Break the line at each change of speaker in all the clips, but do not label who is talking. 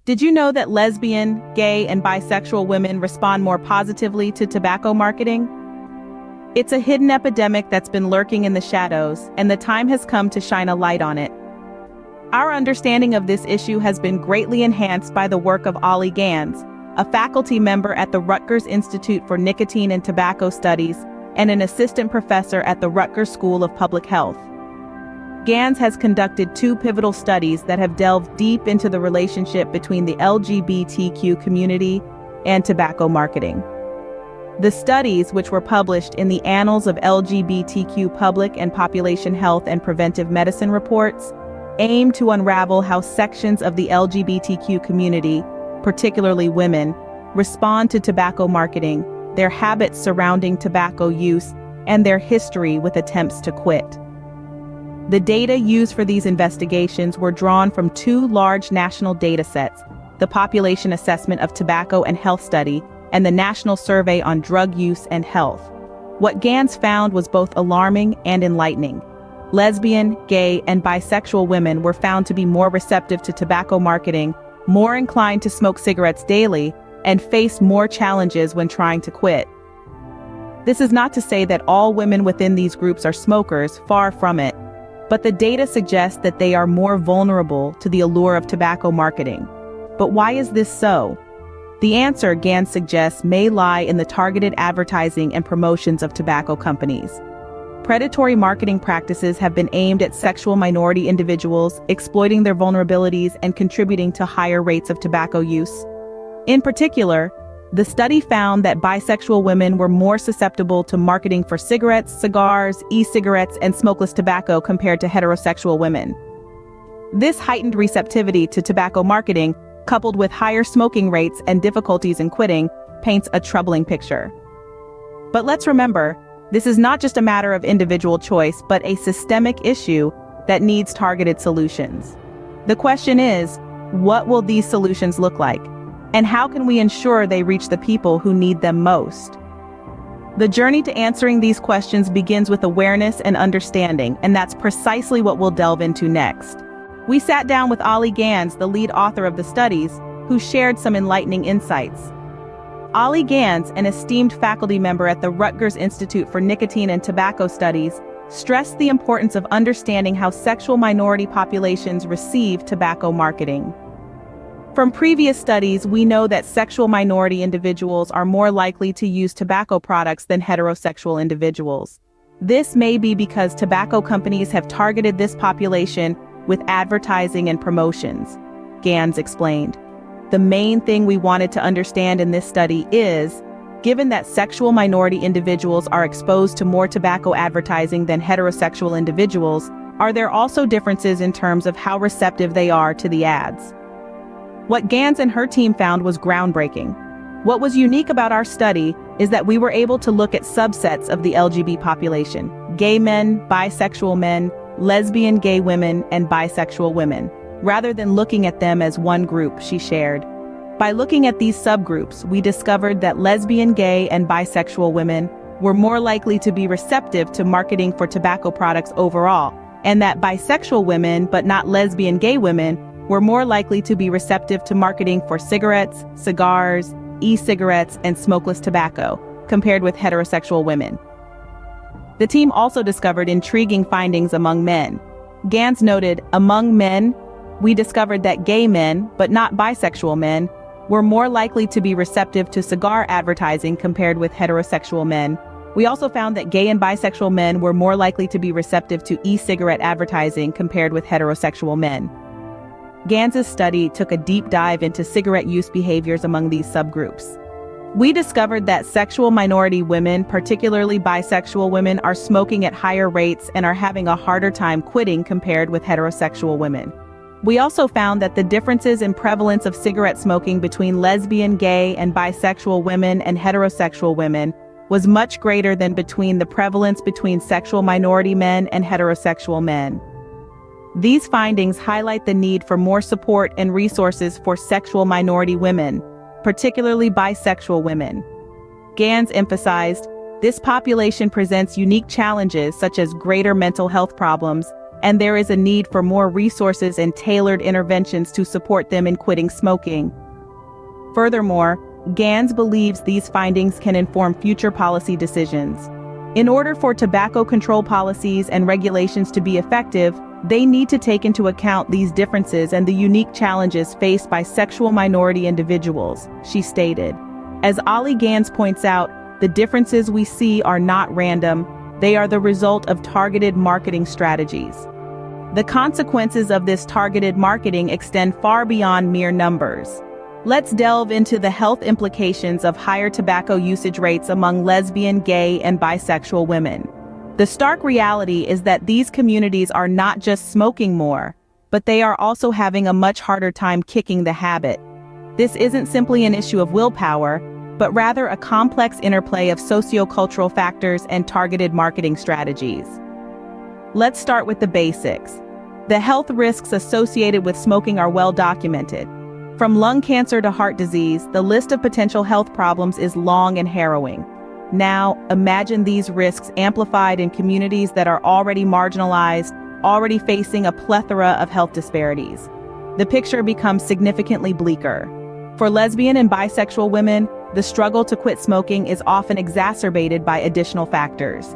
Did you know that lesbian, gay, and bisexual women respond more positively to tobacco marketing? It's a hidden epidemic that's been lurking in the shadows, and the time has come to shine a light on it. Our understanding of this issue has been greatly enhanced by the work of Ollie Gans, a faculty member at the Rutgers Institute for Nicotine and Tobacco Studies and an assistant professor at the Rutgers School of Public Health. Gans has conducted 2 pivotal studies that have delved deep into the relationship between the LGBTQ community and tobacco marketing. The studies, which were published in the Annals of LGBTQ Public and Population Health and Preventive Medicine Reports, aim to unravel how sections of the LGBTQ community, particularly women, respond to tobacco marketing, their habits surrounding tobacco use, and their history with attempts to quit. The data used for these investigations were drawn from 2 large national datasets, the Population Assessment of Tobacco and Health Study and the National Survey on Drug Use and Health. What Gans found was both alarming and enlightening. Lesbian, gay, and bisexual women were found to be more receptive to tobacco marketing, more inclined to smoke cigarettes daily, and face more challenges when trying to quit. This is not to say that all women within these groups are smokers, far from it. But the data suggests that they are more vulnerable to the allure of tobacco marketing. But why is this so? The answer, Gans suggests, may lie in the targeted advertising and promotions of tobacco companies. Predatory marketing practices have been aimed at sexual minority individuals, exploiting their vulnerabilities and contributing to higher rates of tobacco use. In particular, the study found that bisexual women were more susceptible to marketing for cigarettes, cigars, e-cigarettes, and smokeless tobacco compared to heterosexual women. This heightened receptivity to tobacco marketing, coupled with higher smoking rates and difficulties in quitting, paints a troubling picture. But let's remember, this is not just a matter of individual choice, but a systemic issue that needs targeted solutions. The question is, what will these solutions look like? And how can we ensure they reach the people who need them most? The journey to answering these questions begins with awareness and understanding, and that's precisely what we'll delve into next. We sat down with Ollie Gans, the lead author of the studies, who shared some enlightening insights. Ollie Gans, an esteemed faculty member at the Rutgers Institute for Nicotine and Tobacco Studies, stressed the importance of understanding how sexual minority populations receive tobacco marketing. From previous studies, we know that sexual minority individuals are more likely to use tobacco products than heterosexual individuals. This may be because tobacco companies have targeted this population with advertising and promotions, Gans explained. The main thing we wanted to understand in this study is, given that sexual minority individuals are exposed to more tobacco advertising than heterosexual individuals, are there also differences in terms of how receptive they are to the ads? What Gans and her team found was groundbreaking. What was unique about our study is that we were able to look at subsets of the LGBT population: gay men, bisexual men, lesbian gay women, and bisexual women, rather than looking at them as one group, she shared. By looking at these subgroups, we discovered that lesbian, gay, and bisexual women were more likely to be receptive to marketing for tobacco products overall, and that bisexual women, but not lesbian gay women, were more likely to be receptive to marketing for cigarettes, cigars, e-cigarettes, and smokeless tobacco, compared with heterosexual women. The team also discovered intriguing findings among men. Gans noted, among men, we discovered that gay men, but not bisexual men, were more likely to be receptive to cigar advertising compared with heterosexual men. We also found that gay and bisexual men were more likely to be receptive to e-cigarette advertising compared with heterosexual men. Gans's study took a deep dive into cigarette use behaviors among these subgroups. We discovered that sexual minority women, particularly bisexual women, are smoking at higher rates and are having a harder time quitting compared with heterosexual women. We also found that the differences in prevalence of cigarette smoking between lesbian, gay, and bisexual women and heterosexual women was much greater than between the prevalence between sexual minority men and heterosexual men. These findings highlight the need for more support and resources for sexual minority women, particularly bisexual women. Gans emphasized, this population presents unique challenges such as greater mental health problems, and there is a need for more resources and tailored interventions to support them in quitting smoking. Furthermore, Gans believes these findings can inform future policy decisions. In order for tobacco control policies and regulations to be effective, they need to take into account these differences and the unique challenges faced by sexual minority individuals, she stated. As Ali Gans points out, the differences we see are not random, they are the result of targeted marketing strategies. The consequences of this targeted marketing extend far beyond mere numbers. Let's delve into the health implications of higher tobacco usage rates among lesbian, gay, and bisexual women. The stark reality is that these communities are not just smoking more, but they are also having a much harder time kicking the habit. This isn't simply an issue of willpower, but rather a complex interplay of sociocultural factors and targeted marketing strategies. Let's start with the basics. The health risks associated with smoking are well documented. From lung cancer to heart disease, the list of potential health problems is long and harrowing. Now, imagine these risks amplified in communities that are already marginalized, already facing a plethora of health disparities. The picture becomes significantly bleaker. For lesbian and bisexual women, the struggle to quit smoking is often exacerbated by additional factors.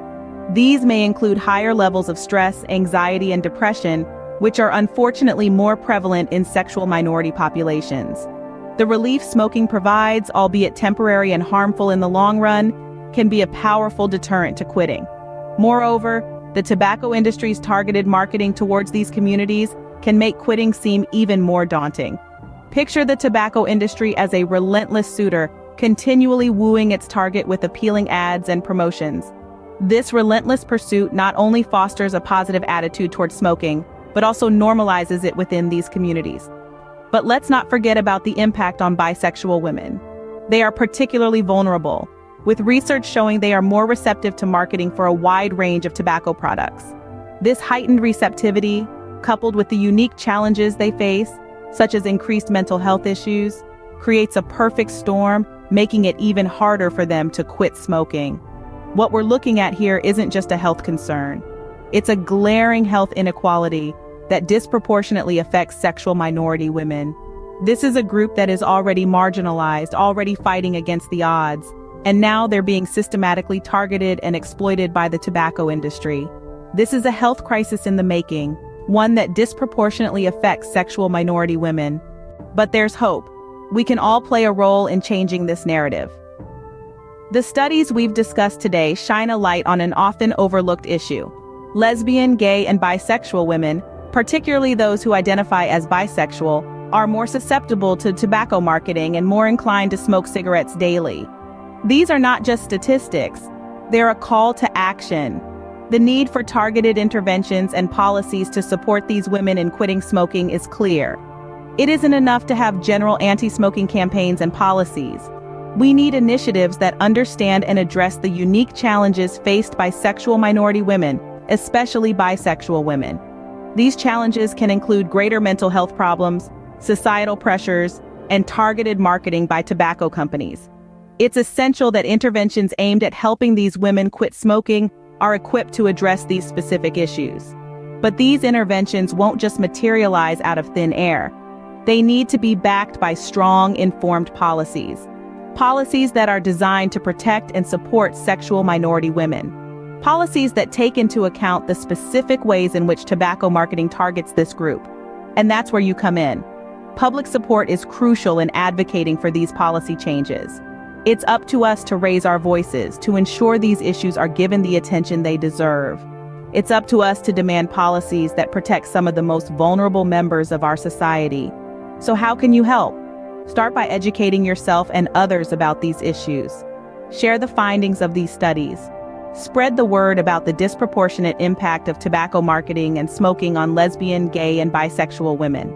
These may include higher levels of stress, anxiety, and depression, which are unfortunately more prevalent in sexual minority populations. The relief smoking provides, albeit temporary and harmful in the long run, can be a powerful deterrent to quitting. Moreover, the tobacco industry's targeted marketing towards these communities can make quitting seem even more daunting. Picture the tobacco industry as a relentless suitor, continually wooing its target with appealing ads and promotions. This relentless pursuit not only fosters a positive attitude towards smoking, but also normalizes it within these communities. But let's not forget about the impact on bisexual women. They are particularly vulnerable, with research showing they are more receptive to marketing for a wide range of tobacco products. This heightened receptivity, coupled with the unique challenges they face, such as increased mental health issues, creates a perfect storm, making it even harder for them to quit smoking. What we're looking at here isn't just a health concern. It's a glaring health inequality that disproportionately affects sexual minority women. This is a group that is already marginalized, already fighting against the odds, and now they're being systematically targeted and exploited by the tobacco industry. This is a health crisis in the making, one that disproportionately affects sexual minority women. But there's hope. We can all play a role in changing this narrative. The studies we've discussed today shine a light on an often overlooked issue. Lesbian, gay, and bisexual women, particularly those who identify as bisexual, are more susceptible to tobacco marketing and more inclined to smoke cigarettes daily. These are not just statistics, they're a call to action. The need for targeted interventions and policies to support these women in quitting smoking is clear. It isn't enough to have general anti-smoking campaigns and policies. We need initiatives that understand and address the unique challenges faced by sexual minority women, especially bisexual women. These challenges can include greater mental health problems, societal pressures, and targeted marketing by tobacco companies. It's essential that interventions aimed at helping these women quit smoking are equipped to address these specific issues. But these interventions won't just materialize out of thin air. They need to be backed by strong, informed policies. Policies that are designed to protect and support sexual minority women. Policies that take into account the specific ways in which tobacco marketing targets this group. And that's where you come in. Public support is crucial in advocating for these policy changes. It's up to us to raise our voices, to ensure these issues are given the attention they deserve. It's up to us to demand policies that protect some of the most vulnerable members of our society. So how can you help? Start by educating yourself and others about these issues. Share the findings of these studies. Spread the word about the disproportionate impact of tobacco marketing and smoking on lesbian, gay, and bisexual women.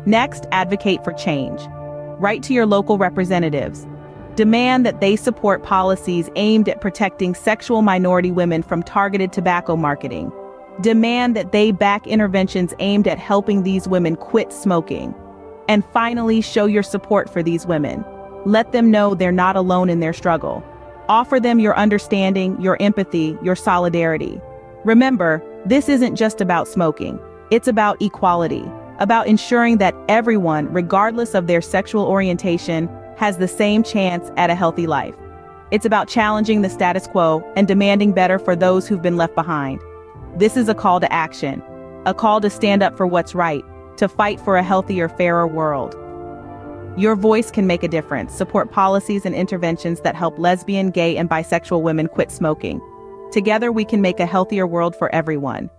Next, advocate for change. Write to your local representatives. Demand that they support policies aimed at protecting sexual minority women from targeted tobacco marketing. Demand that they back interventions aimed at helping these women quit smoking. And finally, show your support for these women. Let them know they're not alone in their struggle. Offer them your understanding, your empathy, your solidarity. Remember, This isn't just about smoking. It's about equality, about ensuring that everyone, regardless of their sexual orientation, has the same chance at a healthy life. It's about challenging the status quo and demanding better for those who've been left behind. This is a call to action, a call to stand up for what's right, to fight for a healthier, fairer world. Your voice can make a difference. Support policies and interventions that help lesbian, gay, and bisexual women quit smoking. Together we can make a healthier world for everyone.